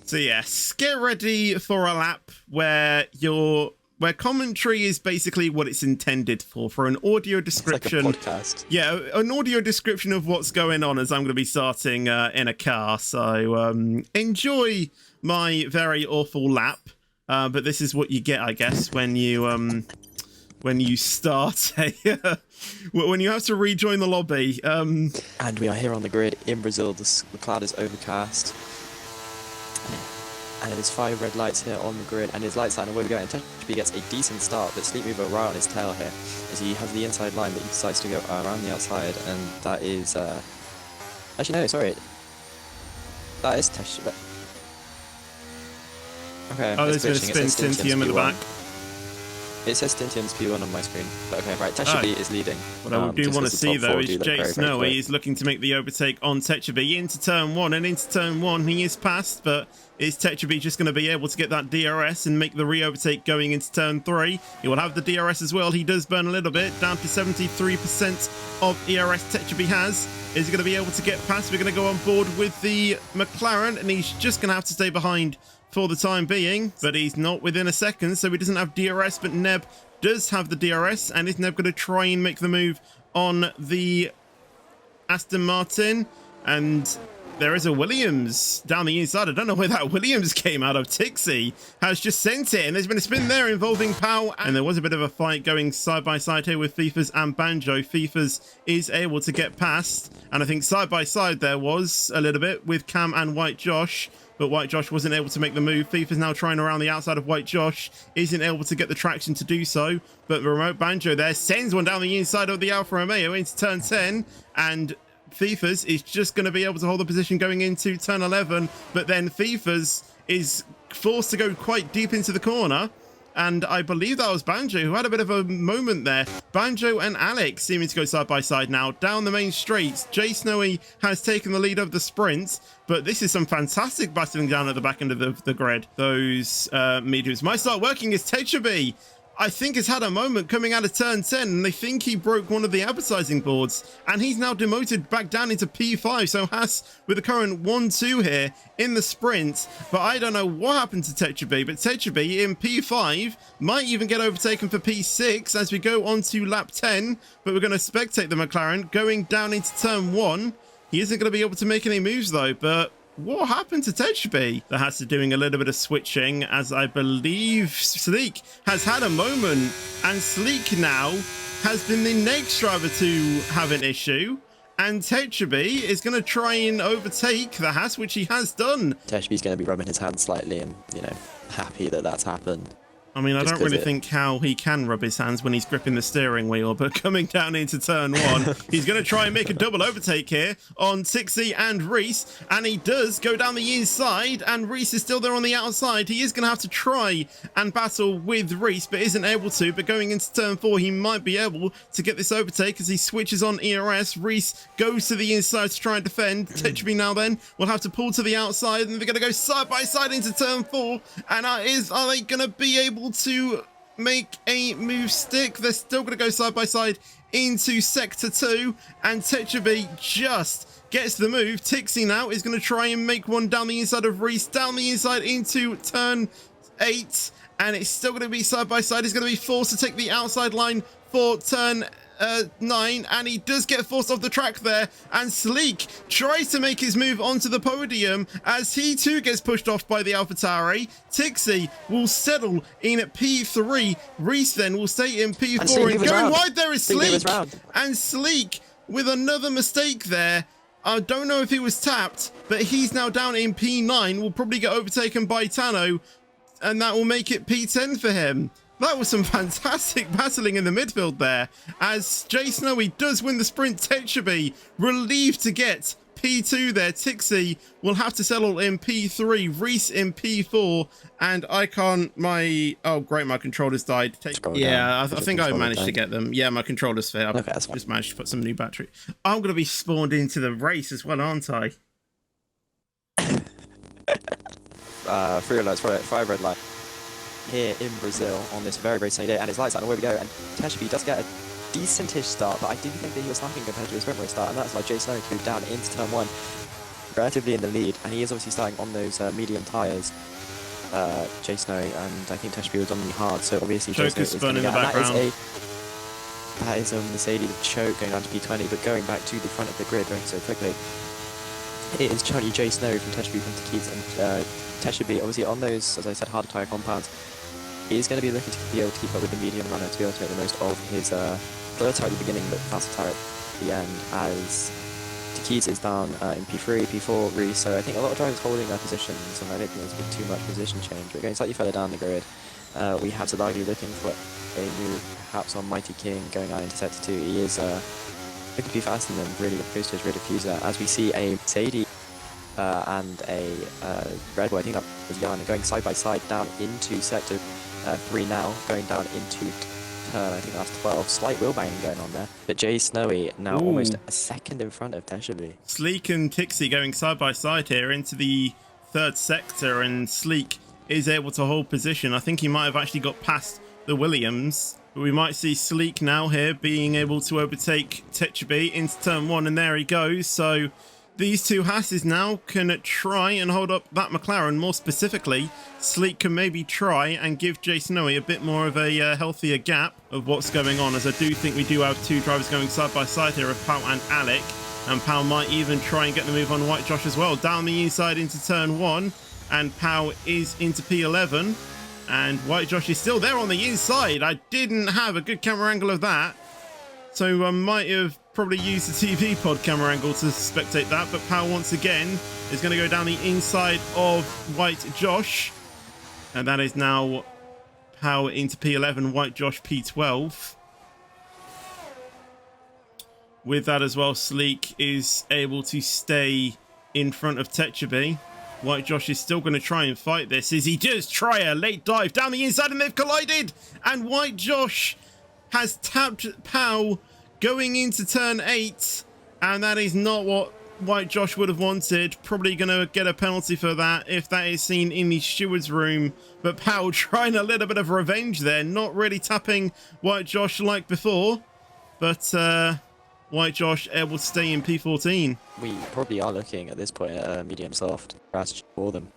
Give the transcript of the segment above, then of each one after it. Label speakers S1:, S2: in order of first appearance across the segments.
S1: So yes, get ready for a lap where commentary is basically what it's intended for an audio description.
S2: It's like a podcast.
S1: Yeah, an audio description of what's going on as I'm going to be starting in a car. So enjoy my very awful lap. But this is what you get, I guess, when you start when you have to rejoin the lobby.
S2: And we are here on the grid in Brazil. The cloud is overcast. And there's 5 red lights here on the grid, and his light sign, and where we go. And TECHUBI gets a decent start, but Sleep Mover right on his tail here, as he has the inside line, but he decides to go around the outside, and that is, actually no, sorry, that is TECHUBI. Okay,
S1: oh, there's been a Stintium at the back.
S2: It says Stintium's P1 on my screen, but okay, right, TECHUBI is leading.
S1: What I do want to see, though, is Jay Snowy is looking to make the overtake on TECHUBI into turn 1, and into turn 1 he is passed, but is TECHUBI just going to be able to get that DRS and make the re-overtake going into turn 3? He will have the DRS as well. He does burn a little bit, down to 73% of ERS TECHUBI has. Is he going to be able to get past? We're going to go on board with the McLaren, and he's just going to have to stay behind for the time being, but he's not within a second, so he doesn't have DRS, but Neb does have the DRS, and is Neb going to try and make the move on the Aston Martin? And there is a Williams down the inside. I don't know where that Williams came out of. Tixie has just sent it, and there's been a spin there involving Pau, and there was a bit of a fight going side by side here with Fifas and Banjo. Fifas is able to get past, and I think side by side there was a little bit with Cam and White Josh, but White Josh wasn't able to make the move. Fifas now trying around the outside of White Josh, isn't able to get the traction to do so, but the remote Banjo there sends one down the inside of the Alfa Romeo into turn 10, and Fifas is just going to be able to hold the position going into turn 11, but then Fifas is forced to go quite deep into the corner, and I believe that was Banjo who had a bit of a moment there. Banjo and Alex seeming to go side by side now down the main streets. Jay Snowy has taken the lead of the sprint, but this is some fantastic battling down at the back end of the grid. Those mediums might start working as TECHUBI, I think, has had a moment coming out of turn 10, and they think he broke one of the advertising boards, and he's now demoted back down into P5. So Haas with the current 1-2 here in the sprint, but I don't know what happened to TECHUBI, but TECHUBI in P5 might even get overtaken for P6 as we go on to lap 10, but we're going to spectate the McLaren going down into turn 1. He isn't going to be able to make any moves though, but what happened to TECHUBI? The Haas are doing a little bit of switching, as I believe Sleek has had a moment, and Sleek now has been the next driver to have an issue, and TECHUBI is going to try and overtake the Haas, which he has done.
S2: TECHUBI's going to be rubbing his hands slightly and, you know, happy that that's happened.
S1: I mean, I don't really think how he can rub his hands when he's gripping the steering wheel, but coming down into turn 1, he's going to try and make a double overtake here on Tixie and Reese, and he does go down the inside, and Reese is still there on the outside. He is going to have to try and battle with Reese, but isn't able to, but going into turn 4, he might be able to get this overtake as he switches on ERS. Reese goes to the inside to try and defend. TECHUBI now then will have to pull to the outside, and they're going to go side by side into turn 4, and are they going to be able to make a move stick? They're still going to go side by side into sector 2, and TECHUBI just gets the move. Tixie now is going to try and make one down the inside of Reese, down the inside into turn 8, and it's still going to be side by side. He's going to be forced to take the outside line for turn 9, and he does get forced off the track there, and Sleek tries to make his move onto the podium as he too gets pushed off by the AlphaTauri. Tixie will settle in at P3. Reese then will stay in P4, and going wide there is Sleek, and Sleek with another mistake there. I don't know if he was tapped, but he's now down in P9, will probably get overtaken by Tano, and that will make it P10 for him. That was some fantastic battling in the midfield there, as Jay Snowy does win the sprint. TECHUBI relieved to get P2 there. Tixie will have to settle in P3, Reese in P4, and I can't, oh great, my controllers died. Yeah, I think I managed to get them. Yeah, my controllers failed. Okay, I just managed to put some new battery. I'm going to be spawned into the race as well, aren't I?
S2: 3 red lights, 5 red lights here in Brazil on this very, very sunny day, and it's lights out, and away we go, and TECHUBI does get a decentish start, but I didn't think that he was lapping compared to his sprint race start, and that's why Jay Snow moved down into turn 1. relatively in the lead, and he is obviously starting on those medium tyres. Jay Snowy, and I think TECHUBI was on the hard, so obviously Jay Snowy is going to
S1: get,
S2: that is a Mercedes choke going down to P20, but going back to the front of the grid going so quickly. It is Jay Snowy from TECHUBI from Techies, and TECHUBI obviously on those, as I said, harder tyre compounds. He's going to be looking to be able to keep up with the medium runner to be able to make the most of his slower tyre at the beginning, but faster tyre at the end, as Techies is down in P3, P4, Reese, so I think a lot of drivers holding their positions, and I don't think there's been too much position change. But going slightly further down the grid, we have Zadagi looking for a move, perhaps on Mighty King going out into sector 2. He is looking to be faster than really close to his rear diffuser, as we see a Mercedes and a Red Bull, I think that was Jan, going side by side down into sector 3 now, going down into turn, I think that's 12. Slight wheel banging going on there. But Jay Snowy now almost a second in front of TECHUBI.
S1: Sleek and Tixie going side by side here into the third sector, and Sleek is able to hold position. I think he might have actually got past the Williams. But we might see Sleek now here being able to overtake TECHUBI into turn 1, and there he goes. So these two Hasses now can try and hold up that McLaren. More specifically, Sleek can maybe try and give Jay Snowy a bit more of a healthier gap of what's going on, as I do think we do have two drivers going side by side here of Pau and Alec, and Pau might even try and get the move on White Josh as well. Down the inside into turn 1, and Pau is into P11, and White Josh is still there on the inside. I didn't have a good camera angle of that, so I might have probably used the TV pod camera angle to spectate that, but Pau once again is going to go down the inside of White Josh, and that is now Pau into P11, White Josh P12. With that as well, Sleek is able to stay in front of TECHUBI. White Josh is still going to try and fight this, as he does try a late dive down the inside, and they've collided, and White Josh has tapped Pau going into turn 8, and that is not what White Josh would have wanted. Probably going to get a penalty for that if that is seen in the steward's room. But Pau trying a little bit of revenge there, not really tapping White Josh like before, but White Josh able to stay in P14.
S2: We probably are looking at this point at a medium soft strategy for them,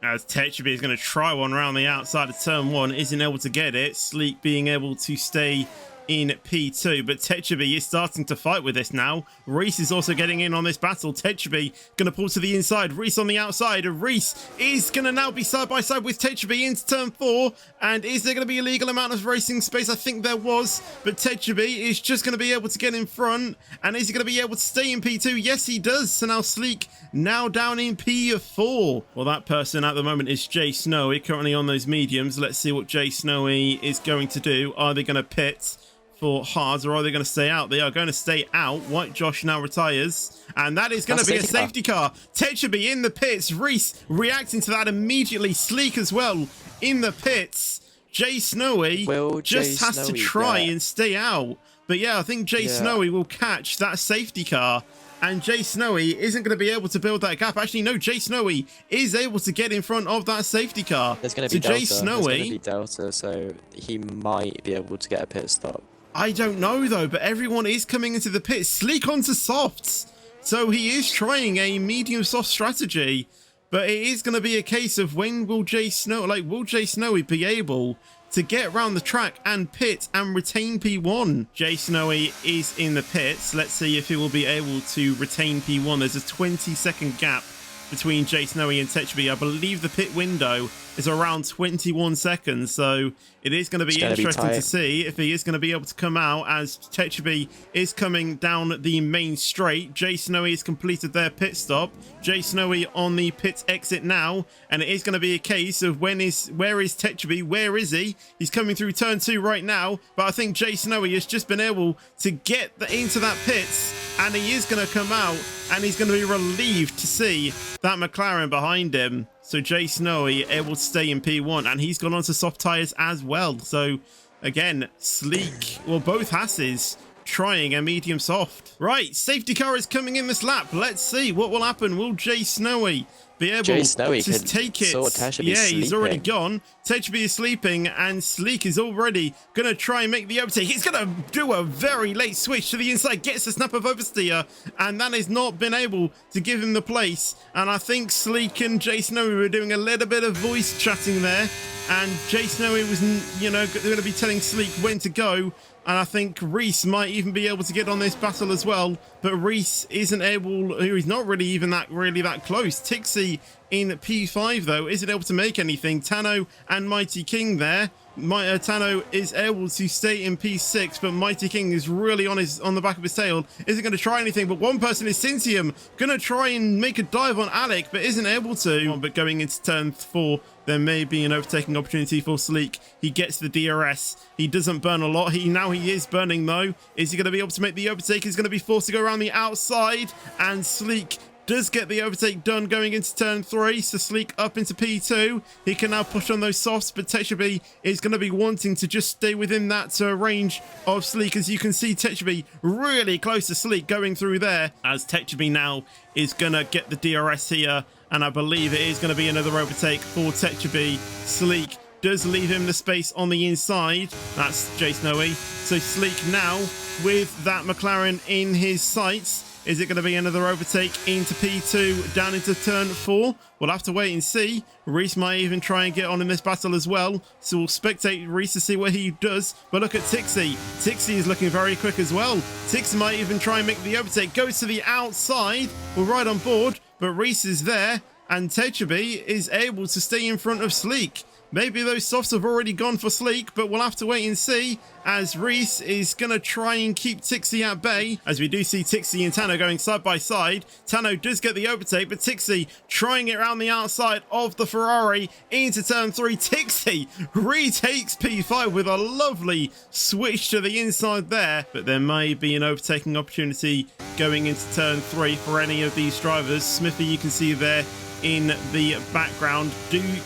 S1: as TECHUBI is going to try one around the outside of turn 1, isn't able to get it. Sleek being able to stay in P2, but TECHUBI is starting to fight with this now. Reese is also getting in on this battle. TECHUBI going to pull to the inside, Reese on the outside, and Reese is going to now be side by side with TECHUBI into turn 4, and is there going to be a legal amount of racing space? I think there was, but TECHUBI is just going to be able to get in front, and is he going to be able to stay in P2? Yes, he does. So now Sleek now down in P4. Well, that person at the moment is Jay Snowy, currently on those mediums. Let's see what Jay Snowy is going to do. Are they going to pit for hards, or are they going to stay out? They are going to stay out. White Josh now retires, and that is going to be a safety car. TECHUBI in the pits. Reese reacting to that immediately. Sleek as well in the pits. Jay Snowy just has to try and stay out. But yeah, I think Jay Snowy will catch that safety car, and Jay Snowy isn't going to be able to build that gap. Actually, no, Jay Snowy is able to get in front of that safety car.
S2: There's going to be Delta. There's going to be Delta, so he might be able to get a pit stop.
S1: I don't know though, but everyone is coming into the pit. Sleek onto softs, so he is trying a medium soft strategy, but it is going to be a case of when will Jay Snowy be able to get around the track and pit and retain P1? Jay Snowy is in the pits. Let's see if he will be able to retain P1. There's a 20-second gap between Jay Snowy and TECHUBI. I believe the pit window is around 21 seconds, so it is going to be interesting to see if he is going to be able to come out, as TECHUBI is coming down the main straight. Jay Snowy has completed their pit stop. Jay Snowy on the pit exit now, and it is going to be a case of where is TECHUBI? Where is he? He's coming through turn 2 right now, but I think Jay Snowy has just been able to get into that pits, and he is going to come out, and he's going to be relieved to see that McLaren behind him. So Jay Snowy able to stay in P1, and he's gone on to soft tyres as well. So again, Sleek, well, both Hasses trying a medium soft. Right, safety car is coming in this lap. Let's see what will happen. Will Jay Snowy be able
S2: Jay Snowy
S1: to
S2: could
S1: take it.
S2: sort Techubi
S1: Yeah, he's already
S2: sleeping.
S1: gone. TECHUBI is sleeping, and Sleek is already going to try and make the overtake. He's going to do a very late switch to the inside, gets a snap of oversteer, and that has not been able to give him the place. And I think Sleek and Jay Snowy were doing a little bit of voice chatting there, and Jay Snowy was, you know, going to be telling Sleek when to go. And I think Reese might even be able to get on this battle as well. But Reese isn't able, he's not really even that close. Tixie in P5 though isn't able to make anything. Tano and Mighty King there. Tano is able to stay in P6, but Mighty King is really on the back of his tail. Isn't going to try anything, but one person is Cintium, going to try and make a dive on Alec, but isn't able to. But going into turn 4, there may be an overtaking opportunity for Sleek. He gets the DRS. He doesn't burn a lot. Now he is burning though. Is he going to be able to make the overtake? He's going to be forced to go around the outside, and Sleek does get the overtake done going into turn 3. So Sleek up into P2. He can now push on those softs, but TECHUBI is going to be wanting to just stay within that range of Sleek. As you can see, TECHUBI really close to Sleek going through there, as TECHUBI now is going to get the DRS here, and I believe it is going to be another overtake for TECHUBI. Sleek does leave him the space on the inside. That's Jay Snowy. So Sleek now with that McLaren in his sights. Is it going to be another overtake into P2 down into turn 4? We'll have to wait and see. Reese might even try and get on in this battle as well. So we'll spectate Reese to see what he does. But look at Tixie. Tixie is looking very quick as well. Tixie might even try and make the overtake. Goes to the outside. We're right on board. But Reese is there. And TECHUBI is able to stay in front of Sleek. Maybe those softs have already gone for Sleek, but we'll have to wait and see, as Reese is going to try and keep Tixie at bay, as we do see Tixie and Tano going side by side. Tano does get the overtake, but Tixie trying it around the outside of the Ferrari into turn 3. Tixie retakes P5 with a lovely switch to the inside there, but there may be an overtaking opportunity going into turn 3 for any of these drivers. Smithy, you can see there in the background,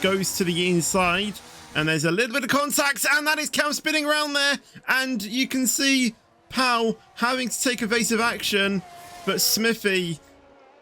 S1: goes to the inside, and there's a little bit of contact, and that is Cam spinning around there, and you can see Powell having to take evasive action, but Smithy,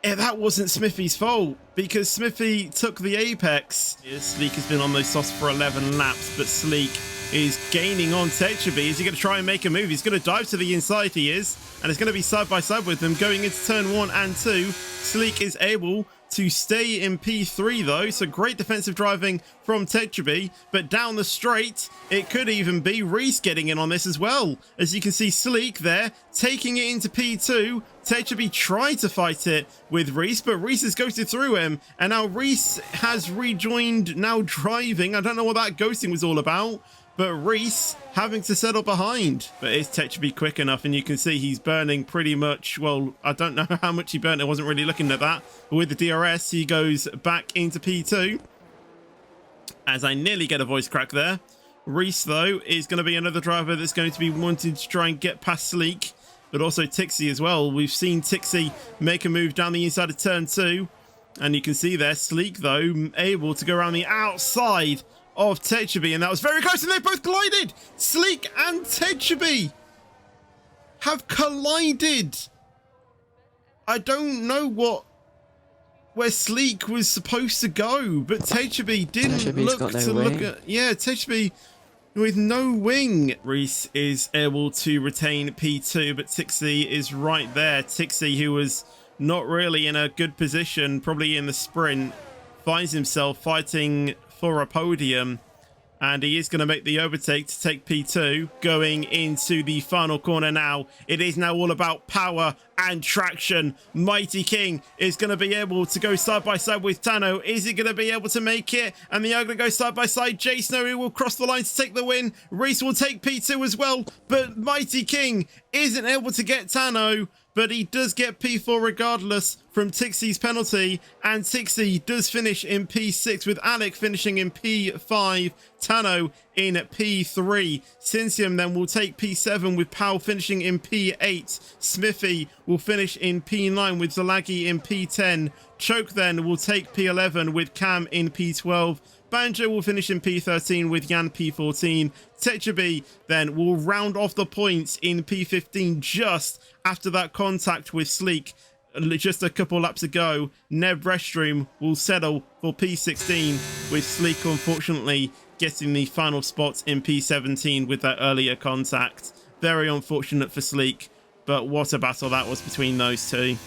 S1: that wasn't Smithy's fault, because Smithy took the apex. Sleek has been on those softs for 11 laps, but Sleek is gaining on TECHUBI. Is he going to try and make a move? He's going to dive to the inside, he is, and it's going to be side by side with them going into turn 1 and 2. Sleek is able to stay in P3 though, so great defensive driving from TECHUBI, but down the straight it could even be Reese getting in on this as well. As you can see, Sleek there taking it into P2. TECHUBI tried to fight it with Reese, but Reese has ghosted through him, and now Reese has rejoined, now driving. I don't know what that ghosting was all about, but Reese having to settle behind. But is TECHUBI quick enough? And you can see he's burning pretty much, well, I don't know how much he burnt. I wasn't really looking at that. But with the DRS, he goes back into P2. As I nearly get a voice crack there. Reese, though, is going to be another driver that's going to be wanting to try and get past Sleek, but also Tixie as well. We've seen Tixie make a move down the inside of turn 2. And you can see there, Sleek, though, able to go around the outside of TECHUBI, and that was very close, and they both collided. Sleek and TECHUBI have collided. I don't know where Sleek was supposed to go, but TECHUBI didn't look at. Yeah, TECHUBI with no wing. Reese is able to retain P2, but Tixie is right there. Tixie, who was not really in a good position, probably in the sprint, finds himself fighting for a podium, and he is going to make the overtake to take P2 going into the final corner. Now it is now all about power and traction. Mighty King is going to be able to go side by side with Tano. Is he going to be able to make it? And they are going to go side by side. Jay Snowy will cross the line to take the win. Reese will take P2 as well, but Mighty King isn't able to get Tano, but he does get P4 regardless from Tixie's penalty, and Tixie does finish in P6 with Alec finishing in P5, Tano in P3. Cincium then will take P7 with Powell finishing in P8. Smithy will finish in P9 with Zalagi in P10. Choke then will take P11 with Cam in P12. Banjo will finish in P13 with Yan P14. TECHUBI then will round off the points in P15 just after that contact with Sleek just a couple laps ago, Neb Restroom will settle for P16, with Sleek unfortunately getting the final spots in P17 with that earlier contact. Very unfortunate for Sleek, but what a battle that was between those two.